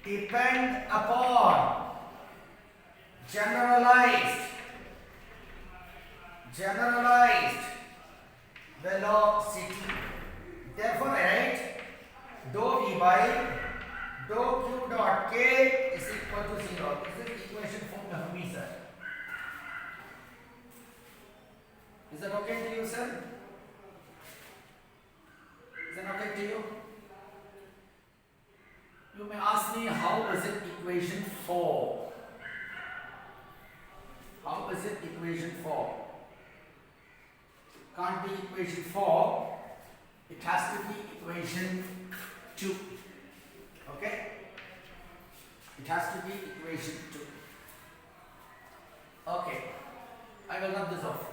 depend upon generalized velocity. Therefore, I write dou v by dou q dot k is equal to 0. This is equation 4 of me, sir. Is that okay to you, sir? Is that okay to you? You may ask me, how is it equation 4? How is it equation 4? Can't be equation 4. It has to be equation 2. Okay? It has to be equation 2. Okay. I will rub this off.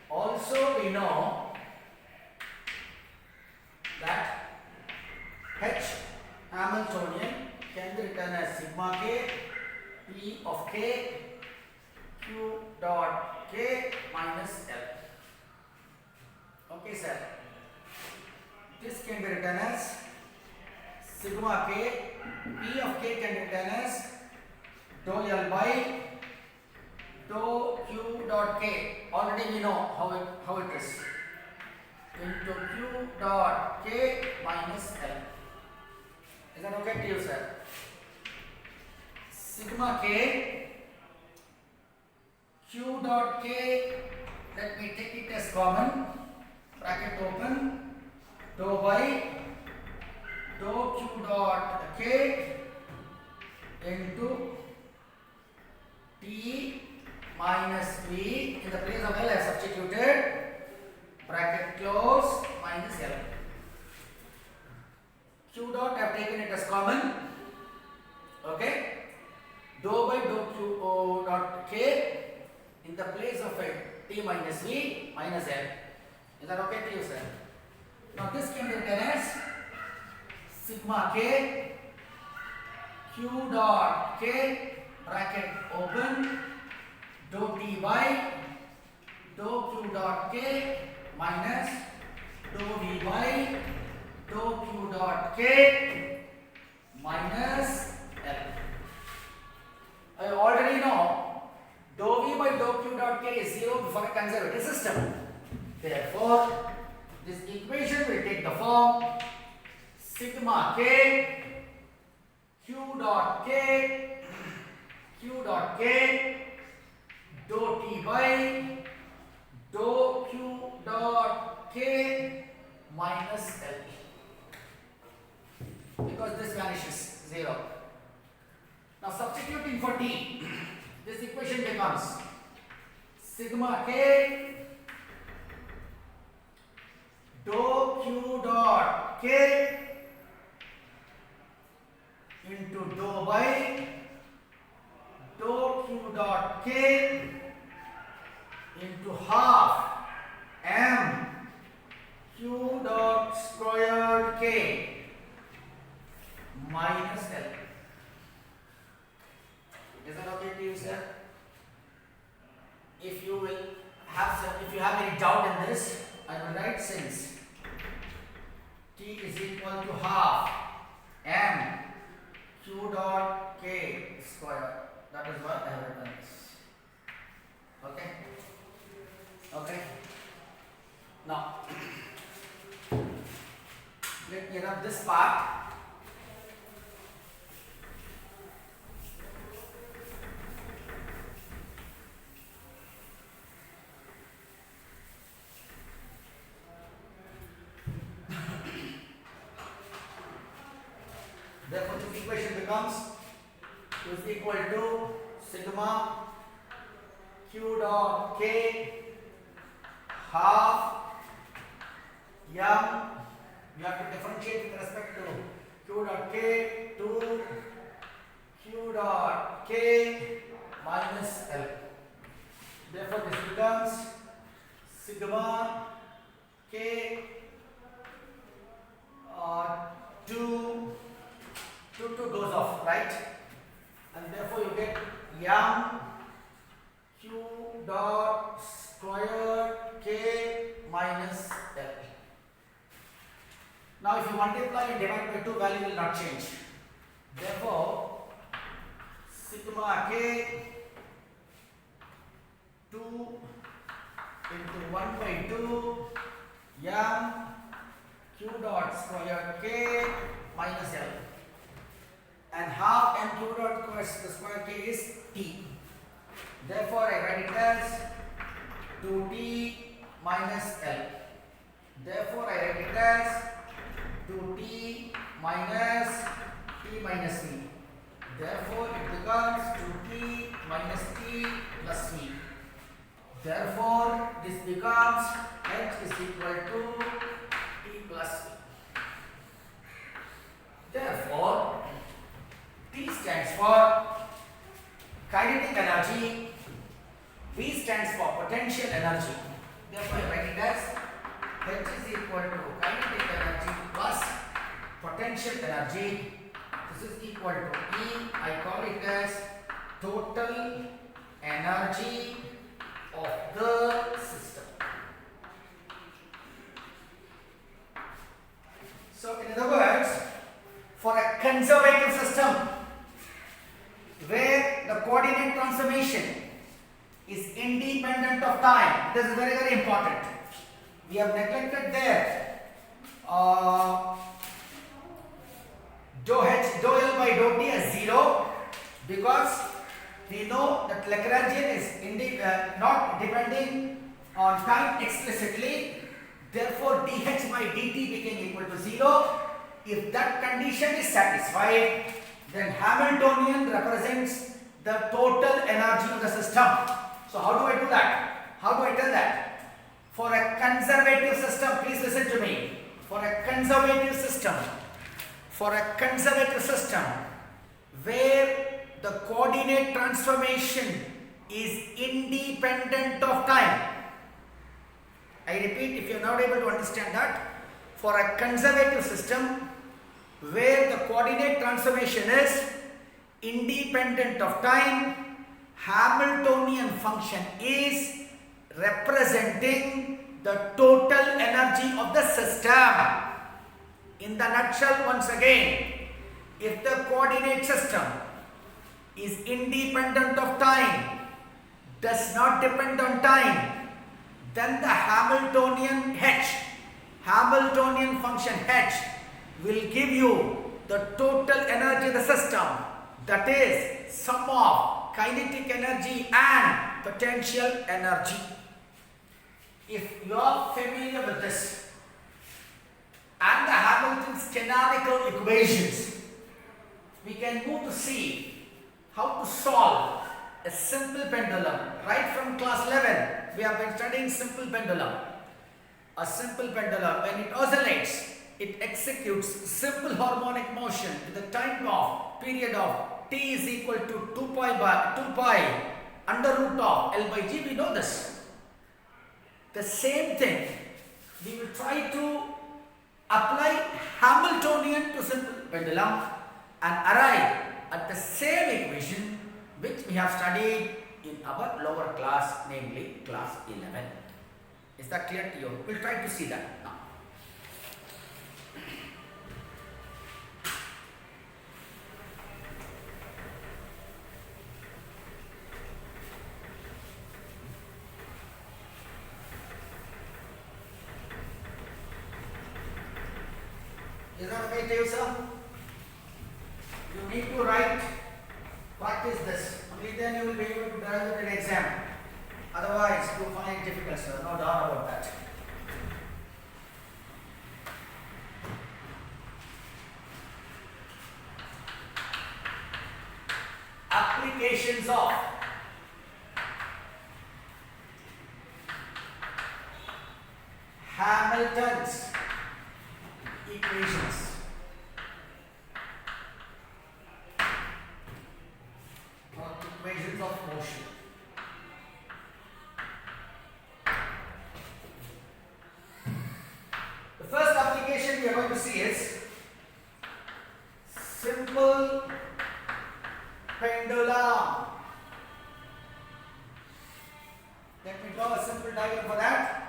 Also, we know that H Hamiltonian can be written as sigma k P of k q dot k minus L. Okay, sir. This can be written as sigma k, P of k can be written as dou L by dou q dot k. Already we know how it is, into q dot k minus L. Is that okay to you, sir? Sigma k q dot k, let me take it as common, bracket open, dou by dou q dot k into t minus v, in the place of L I have substituted, bracket close, minus L. Q dot I have taken it as common. Okay? Dou by dou q dot k, in the place of t minus v, minus L. Is that okay to you, sir? Now this can be written as sigma k q dot k, bracket open, dou t by dou q dot k minus dou v by dou q dot k minus L. I already know dou v by dou q dot k is 0 for a conservative system. Therefore, this equation will take the form sigma k q dot k dou t by dou q dot k minus L, because this vanishes 0. Now substituting for t, this equation becomes sigma k dou q dot k into dou by dou q dot k into half m q dot squared k minus L. Is that okay to you, sir? If you have any doubt in this, I will write since t is equal to half m q dot k squared. That is what I have written this. Okay? Okay? Now, let me rub this part. Therefore, this equation becomes is equal to sigma q dot k half m. You have to differentiate with respect to q dot k to q dot k minus L. Therefore, this becomes sigma k 2 Now if you multiply and divide by 2, value will not change. Therefore, sigma k 2 into 1 by 2 m q dot square k minus L, and half m q dot the square k is t. Therefore, I write it as 2t minus L. Therefore, I write it as 2t minus t minus v. Therefore, it becomes 2t minus t plus v. Therefore, this becomes h is equal to t plus v. Therefore, T stands for kinetic energy, V stands for potential energy. Therefore, I write it as h is equal to kinetic energy plus potential energy. This is equal to E. I call it as total energy of the system. So, in other words, for a conservative system where the coordinate transformation is independent of time, this is very, very important. We have neglected there dou h, dou L by dou t as 0, because we know that Lagrangian is not depending on time explicitly. Therefore, dh by dt became equal to 0. If that condition is satisfied, then Hamiltonian represents the total energy of the system. So how do I do that? How do I tell that? For a conservative system, please listen to me. For a conservative system where the coordinate transformation is independent of time. I repeat, if you are not able to understand that, for a conservative system where the coordinate transformation is independent of time, Hamiltonian function is representing the total energy of the system. In the nutshell, once again, if the coordinate system is independent of time, does not depend on time, then the Hamiltonian function h will give you the total energy of the system, that is sum of kinetic energy and potential energy. If you are familiar with this and the Hamilton's canonical equations, we can move to see how to solve a simple pendulum. Right from class 11, we have been studying simple pendulum. A simple pendulum, when it oscillates, it executes simple harmonic motion with a time of period of t is equal to 2 pi under root of L by G. We know this. The same thing we will try to apply Hamiltonian to simple pendulum and arrive at the same equation which we have studied in our lower class, namely class 11. Is that clear to you? We'll try to see that now. Is that okay to you, sir? You need to practice this. Only then you will be able to derive it in exam. Otherwise, you find it difficult, sir. No doubt about that. Applications of Hamilton's equations. Or equations of motion. The first application we are going to see is simple pendulum. Let me draw a simple diagram for that.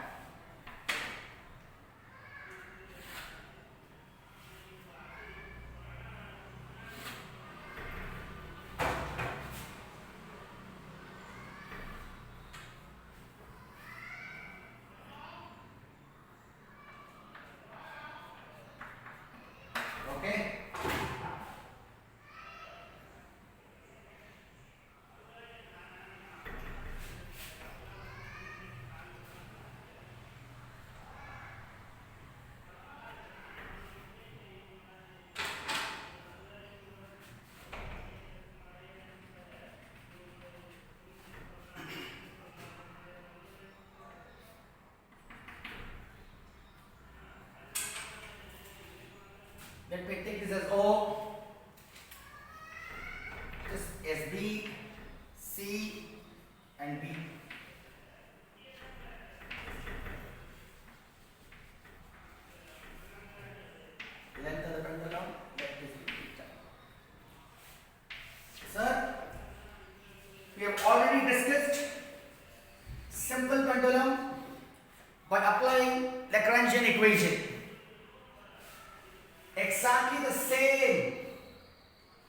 Let me take this as O. This is B, C, and B. Length of the pendulum, let this be theta. Sir, we have already discussed simple pendulum by applying Lagrangian equation. Exactly the same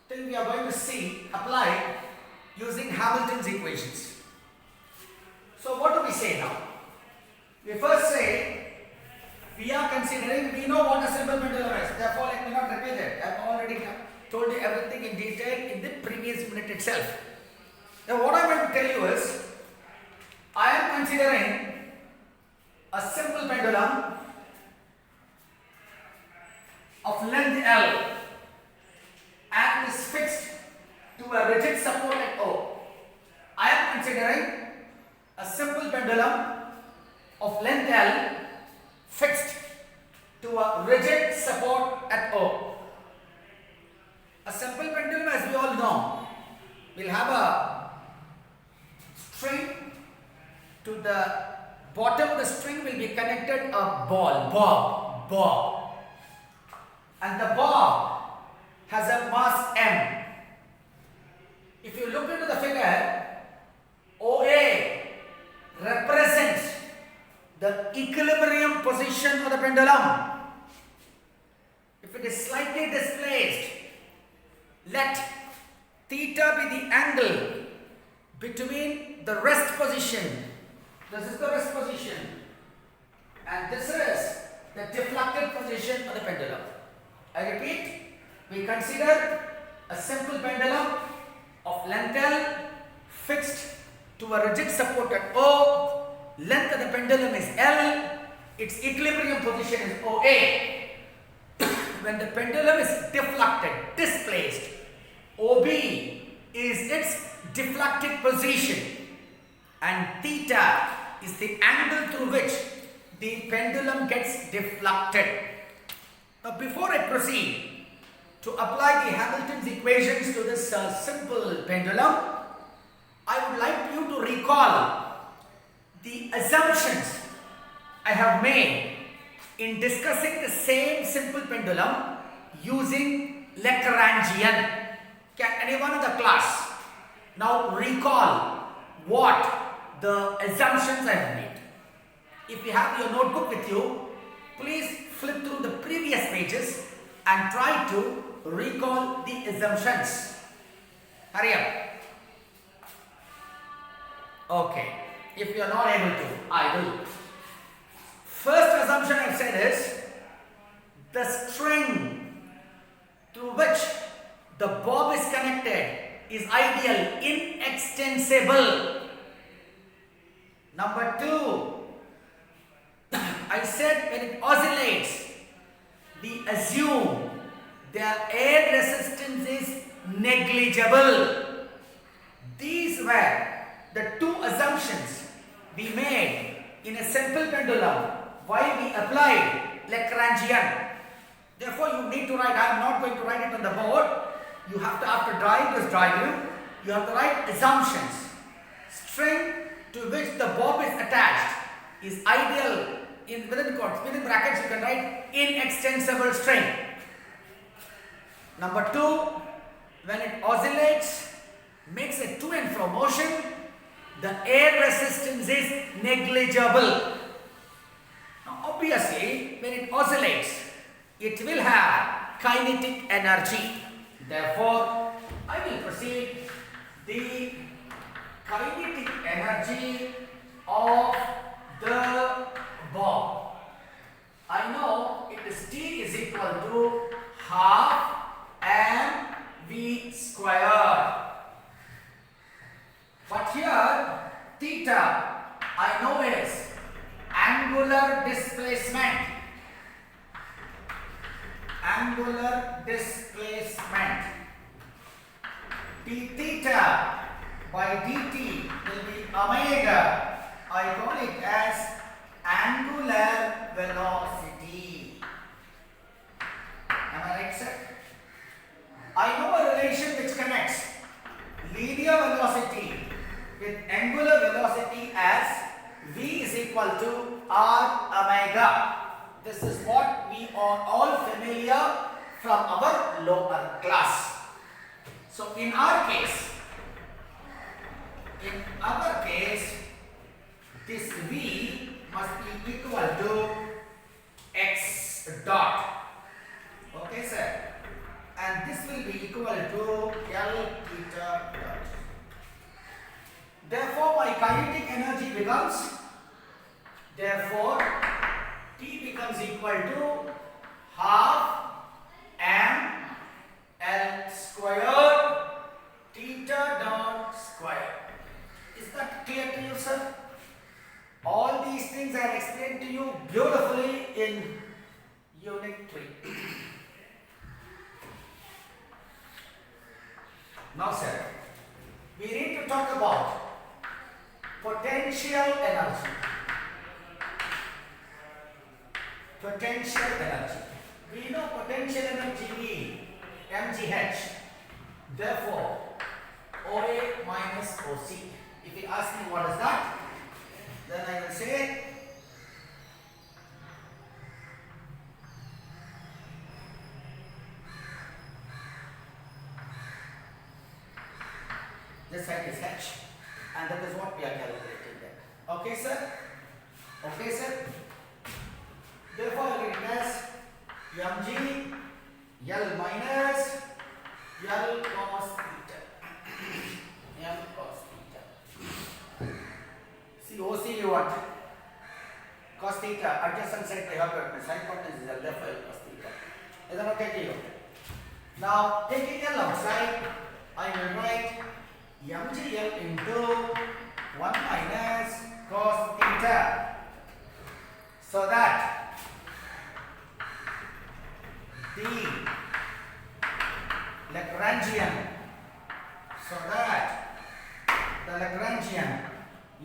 thing we are going to see applied using Hamilton's equations. So what do we say now? We first say we are considering, we know what a simple pendulum is, therefore let me not repeat it. I have already told you everything in detail in the previous minute itself. Now what I am going to tell you is, I am considering a simple pendulum of length L and is fixed to a rigid support at O. I am considering a simple pendulum of length L fixed to a rigid support at O. A simple pendulum, as we all know, will have a string. To the bottom of the string will be connected a bob, and the bob has a mass M. If you look into the figure, OA represents the equilibrium position of the pendulum. If it is slightly displaced, let theta be the angle between the rest position. This is the rest position, and this is the deflected position of the pendulum. I repeat, we consider a simple pendulum of length L fixed to a rigid support at O. Length of the pendulum is L, its equilibrium position is OA. When the pendulum is deflected, displaced, OB is its deflected position, and theta is the angle through which the pendulum gets deflected. Now before I proceed to apply the Hamilton's equations to this simple pendulum, I would like you to recall the assumptions I have made in discussing the same simple pendulum using Lagrangian. Can anyone in the class now recall what the assumptions I have made? If you have your notebook with you, please flip through the previous pages and try to recall the assumptions. Hurry up. Okay. If you are not able to, I will. First assumption I have said is, the string through which the bob is connected is ideal, inextensible. Number two, I said when it oscillates, we assume their air resistance is negligible. These were the two assumptions we made in a simple pendulum while we applied Lagrangian. Therefore, you need to write, I am not going to write it on the board. You have to, after drawing this diagram, you have to write assumptions. String to which the bob is attached is ideal. Within brackets you can write inextensible string. Number two, when it oscillates, makes a to and fro motion, the air resistance is negligible. Now obviously, when it oscillates, it will have kinetic energy. Therefore, I will proceed. The kinetic energy of the bob, I know it is T is equal to half mv squared. But here theta I know is angular displacement. Angular displacement. d theta by dt will be omega. I call it as angular velocity. Am I right, familiar from our lower class. So in our case, this V must be equal to x dot. Okay, sir. And this will be equal to L theta dot. Therefore, my kinetic energy becomes, therefore, T becomes equal to half m L squared theta dot square. Is that clear to you, sir? All these things I explained to you beautifully in Unit 3. Now, sir, we need to talk about potential energy. Potential energy. We know potential energy E, mgh. Therefore, OA minus OC. If you ask me what is that, then I will say this side is H, and that is what we are calculating there. Okay, sir? Okay, sir? Therefore, I will get as mg L minus L cos theta. M cos theta. See, OC you want. Cos theta, adjacent side by hypotenuse. Hypotenuse is L, therefore L cos theta. Is that okay to you? Now, taking L outside, I will write mgl into 1 minus cos theta, so that the Lagrangian,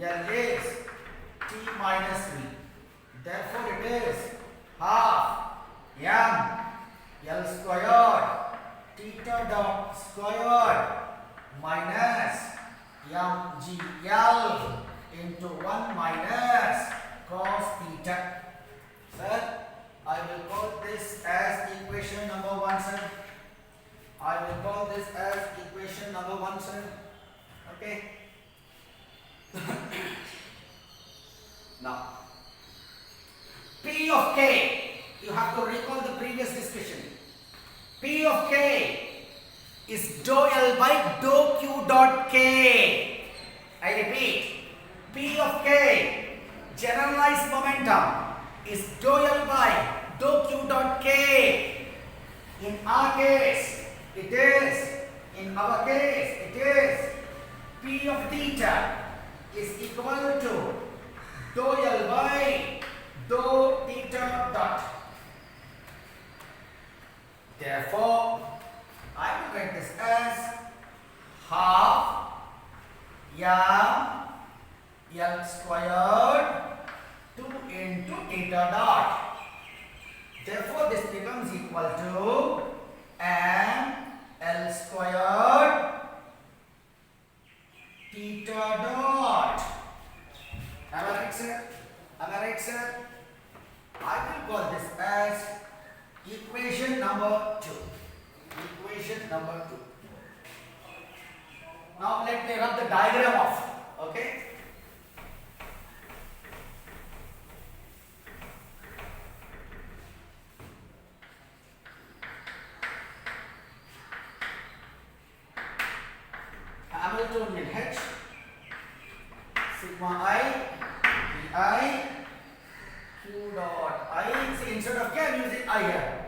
L is t minus v. Therefore, it is half m L squared theta dot squared minus mgl into 1 minus cos theta. Sir, I will call this as equation number 1, sir. I will call this as equation number 1, sir. Okay. Now, P of k, you have to recall the previous discussion. P of k is dou L by dou Q dot k. I repeat, P of k, generalized momentum, is dou L by dou Q dot k. In our case, it is P of theta is equal to dou L by dou theta dot. Therefore, I will write this as half m L squared 2 into theta dot. Therefore, this becomes equal to m L squared theta dot. Am I right, sir? Am I right, sir? I will call this as equation number 2. Equation number 2. Now let me rub the diagram off. Okay? Hamiltonian H, sigma I, Pi, Q dot I. See, instead of K, I am using I here.